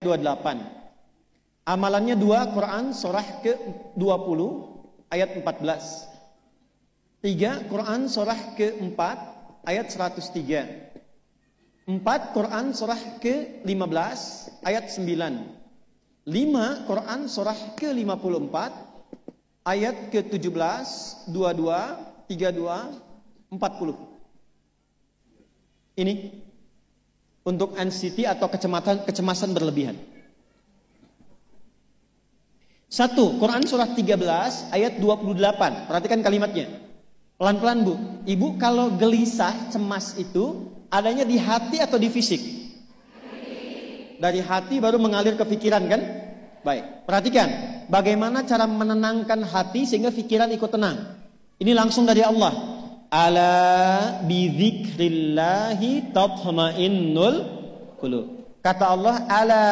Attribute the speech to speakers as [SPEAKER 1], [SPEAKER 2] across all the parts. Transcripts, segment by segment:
[SPEAKER 1] 28. Amalannya 2, Quran surah ke-20 ayat 14. 3, Quran surah ke-4 ayat 103. 4, Quran surah ke-15 ayat 9. 5, Quran surah ke-54 ayat ke-17, 22, 32, 40. Ini untuk anxiety atau kecemasan berlebihan. 1, Quran surah 13 ayat 28. Perhatikan kalimatnya. Pelan-pelan Bu. Ibu, kalau gelisah, cemas itu adanya di hati atau di fisik? Dari hati baru mengalir ke pikiran kan? Baik, perhatikan bagaimana cara menenangkan hati sehingga pikiran ikut tenang. Ini langsung dari Allah. Ala bidzikrillahi tatmainnul qulub. Kata Allah, ala,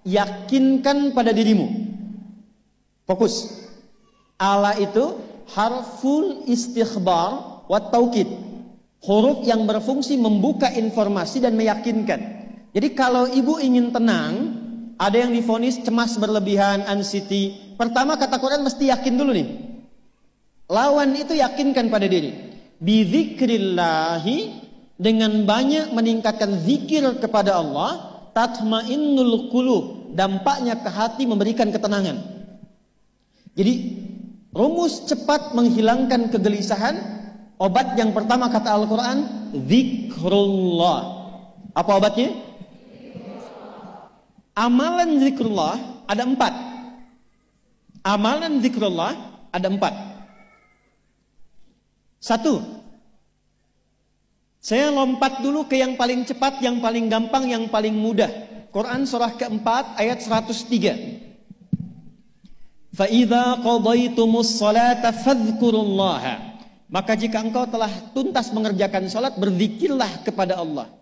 [SPEAKER 1] yakinkan pada dirimu. Fokus. Ala itu harful istikhbar wa taukid. Huruf yang berfungsi membuka informasi dan meyakinkan. Jadi kalau ibu ingin tenang, ada yang divonis cemas berlebihan, anxiety. Pertama kata Quran mesti yakin dulu nih. Lawan itu yakinkan pada diri. Bidzikrillahi, dengan banyak meningkatkan zikir kepada Allah, tatmainnul qulub, dampaknya ke hati memberikan ketenangan. Jadi rumus cepat menghilangkan kegelisahan, obat yang pertama kata Al-Quran, zikrullah. Apa obatnya? Amalan zikrullah ada 4. Amalan zikrullah ada 4. 1, saya lompat dulu ke yang paling cepat, yang paling gampang, yang paling mudah. Quran surah ke-4 ayat 103. فَإِذَا قَضَيْتُمُ الصَّلَاةَ فَاذْكُرُوا اللَّهَ. Maka jika engkau telah tuntas mengerjakan salat, berzikirlah kepada Allah.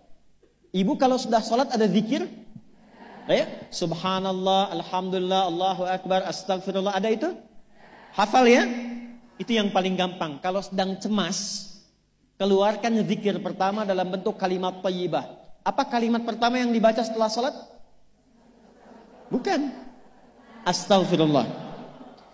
[SPEAKER 1] Ibu kalau sudah salat ada zikir? Ya? Subhanallah, alhamdulillah, Allahu akbar, astagfirullah, ada itu? Hafal ya? Itu yang paling gampang. Kalau sedang cemas, keluarkan zikir pertama dalam bentuk kalimat thayyibah. Apa kalimat pertama yang dibaca setelah salat? Bukan. Astagfirullah.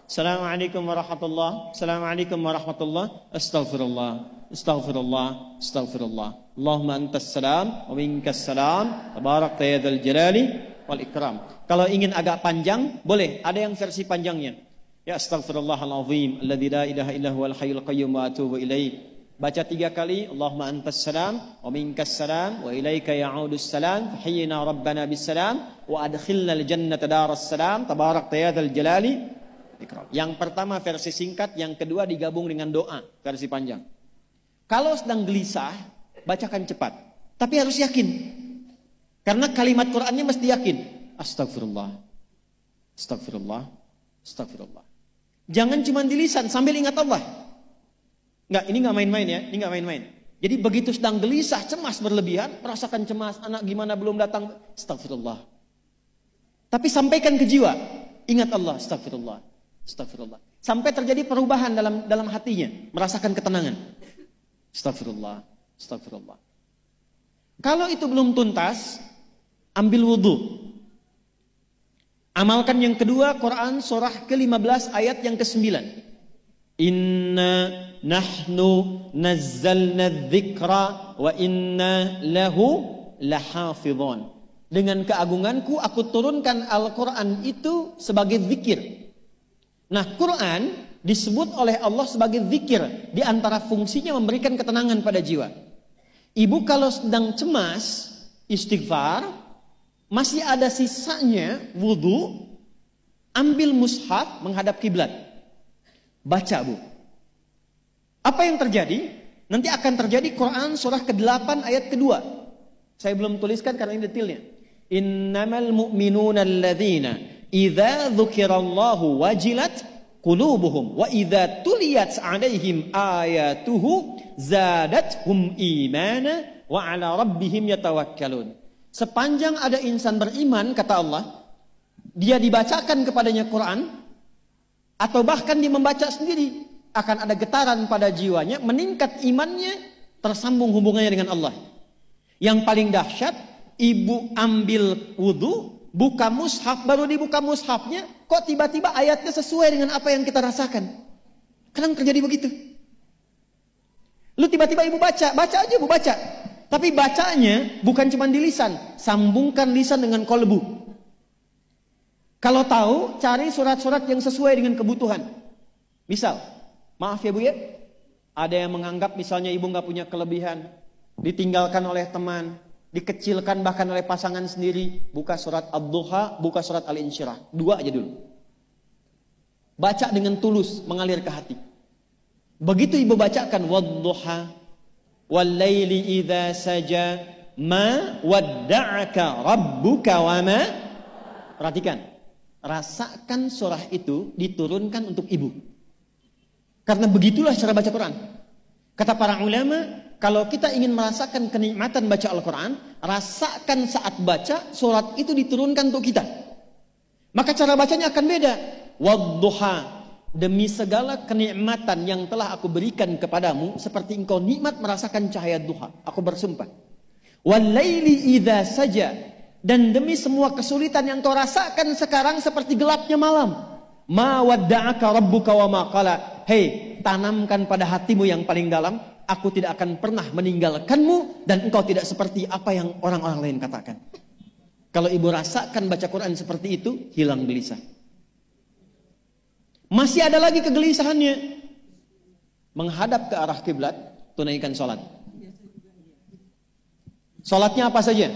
[SPEAKER 1] Assalamualaikum warahmatullah. Assalamualaikum warahmatullah. Astaghfirullah. Astaghfirullah. Astaghfirullah. Allahumma antas salam wa minkas salam. Tabarakta ya dzal jalali wal ikram. Kalau ingin agak panjang, boleh. Ada yang versi panjangnya. Ya astaghfirullahalazim alladzi la ilaha illa huwal hayyul qayyum wa atubu ilaih. Baca 3 kali. Allahumma antas salam wa minkas salam wa ilaika ya'udus salam. Fahyina rabbana bis salam wa adkhilna al jannata daras salam. Tabarakta ya dzal jalali. Yang pertama versi singkat, yang kedua digabung dengan doa versi panjang. Kalau sedang gelisah, bacakan cepat, tapi harus yakin, karena kalimat Qurannya mesti yakin. Astagfirullah, astagfirullah, astagfirullah. Jangan cuma di lisan sambil ingat Allah. Enggak, ini nggak main-main ya, ini nggak main-main. Jadi begitu sedang gelisah, cemas berlebihan, merasakan cemas, anak gimana belum datang, astagfirullah. Tapi sampaikan ke jiwa, ingat Allah, astagfirullah. Astagfirullah. Sampai terjadi perubahan dalam hatinya, merasakan ketenangan. Astagfirullah, astagfirullah. Kalau itu belum tuntas, ambil wudhu. Amalkan yang kedua, Quran surah ke-15 ayat yang ke-9. Inna nahnu nazzalna dzikra wa inna lahu lahafidhun. Dengan keagunganku aku turunkan Al-Quran itu sebagai zikir. Nah, Quran disebut oleh Allah sebagai zikir. Di antara fungsinya memberikan ketenangan pada jiwa. Ibu kalau sedang cemas, istighfar, masih ada sisanya wudhu, ambil mushaf menghadap kiblat. Baca Bu. Apa yang terjadi? Nanti akan terjadi Quran surah ke-8 ayat kedua. Saya belum tuliskan karena ini detailnya. Innamal mu'minuna alladzina idza dzukirallahu wajilat qulubuhum wa idza tuliyat 'alaihim ayatuhu zadatuhum imana wa 'ala rabbihim yatawakkalun. Sepanjang ada insan beriman, kata Allah, dia dibacakan kepadanya Quran atau bahkan dia membaca sendiri, akan ada getaran pada jiwanya, meningkat imannya, tersambung hubungannya dengan Allah. Yang paling dahsyat, ibu ambil wudhu, buka mushaf, baru dibuka mushafnya, kok tiba-tiba ayatnya sesuai dengan apa yang kita rasakan. Kadang terjadi begitu. Lu tiba-tiba ibu baca aja ibu baca. Tapi bacanya bukan cuma di lisan, sambungkan lisan dengan kolbu. Kalau tahu, cari surat-surat yang sesuai dengan kebutuhan. Misal, maaf ya Bu ya, ada yang menganggap misalnya ibu nggak punya kelebihan, ditinggalkan oleh teman, dikecilkan bahkan oleh pasangan sendiri. Buka surat Ad-Duha, buka surat Al-Insyirah. 2 aja dulu. Baca dengan tulus, mengalir ke hati. Begitu ibu bacakan Wad-Duha, Wal-Laili idza saja, ma wadda'aka rabbuka wa ma. Perhatikan, rasakan surah itu diturunkan untuk ibu. Karena begitulah cara baca Quran. Kata para ulama, kalau kita ingin merasakan kenikmatan baca Al-Quran, rasakan saat baca, surat itu diturunkan untuk kita. Maka cara bacanya akan beda. Wadduha, demi segala kenikmatan yang telah aku berikan kepadamu, seperti engkau nikmat merasakan cahaya duha, aku bersumpah. Wal-laili idza saja, dan demi semua kesulitan yang kau rasakan sekarang seperti gelapnya malam. Ma wadda'aka rabbuka wa ma qala. Hei, tanamkan pada hatimu yang paling dalam, aku tidak akan pernah meninggalkanmu dan engkau tidak seperti apa yang orang-orang lain katakan. Kalau ibu rasakan baca Quran seperti itu, hilang gelisah. Masih ada lagi kegelisahannya. Menghadap ke arah kiblat, tunaikan sholat. Sholatnya apa saja?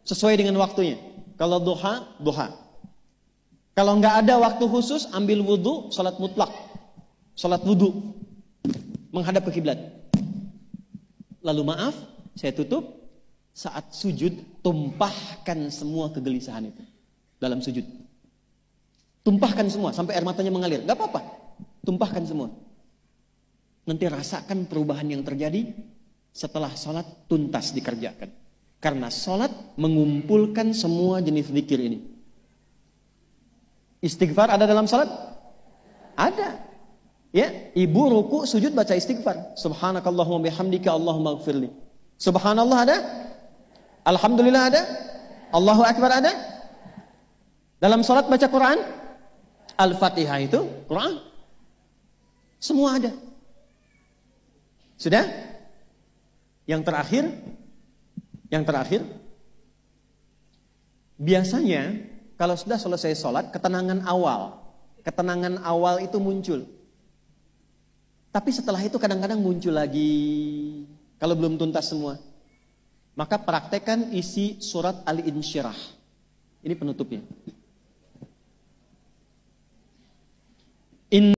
[SPEAKER 1] Sesuai dengan waktunya. Kalau duha, duha. Kalau nggak ada waktu khusus, ambil wudhu, sholat mutlak. Sholat wudhu. Menghadap ke kiblat. Lalu maaf, saya tutup. Saat sujud, tumpahkan semua kegelisahan itu. Dalam sujud. Tumpahkan semua, sampai air matanya mengalir. Gak apa-apa, tumpahkan semua. Nanti rasakan perubahan yang terjadi setelah sholat tuntas dikerjakan. Karena sholat mengumpulkan semua jenis zikir ini. Istighfar ada dalam sholat? Ada. Ya, ibu ruku sujud baca istighfar. Subhanakallahumma bihamdika Allahumma ighfirli. Subhanallah ada? Alhamdulillah ada? Allahu Akbar ada? Dalam sholat baca Quran? Al-Fatihah itu Quran. Semua ada. Sudah? Yang terakhir, biasanya kalau sudah selesai sholat, ketenangan awal itu muncul. Tapi setelah itu kadang-kadang muncul lagi, kalau belum tuntas semua. Maka praktekkan isi surat Al-Insyirah. Ini penutupnya.